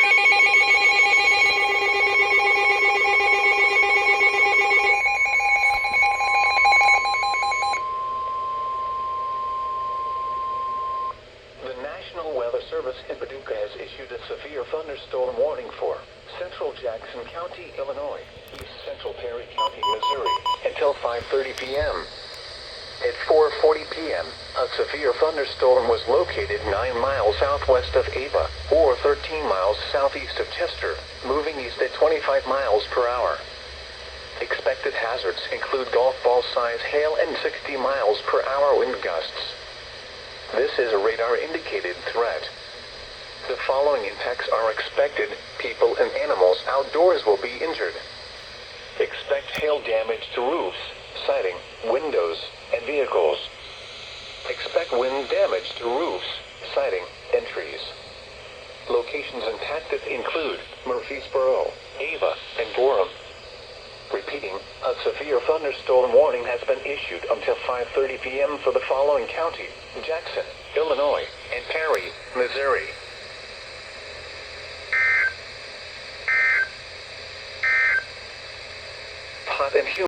The National Weather Service in Paducah has issued a severe thunderstorm warning for central Jackson County, Illinois, east central Perry County, Missouri, until 5:30 p.m. At 4:40 p.m., a severe thunderstorm was located 9 miles southwest of Ava, or 13 miles southeast of Chester, moving east at 25 miles per hour. Expected hazards include golf ball size hail and 60 miles per hour wind gusts. This is a radar-indicated threat. The following impacts are expected. People and animals outdoors will be injured. Expect hail damage to roofs, siding, windows, and vehicles. Expect wind damage to roofs, siding, and trees. Locations impacted include Murfreesboro, Ava, and Gorham. Repeating, a severe thunderstorm warning has been issued until 5:30 p.m. for the following counties: Jackson, Illinois, and Perry, Missouri. Hot and humid.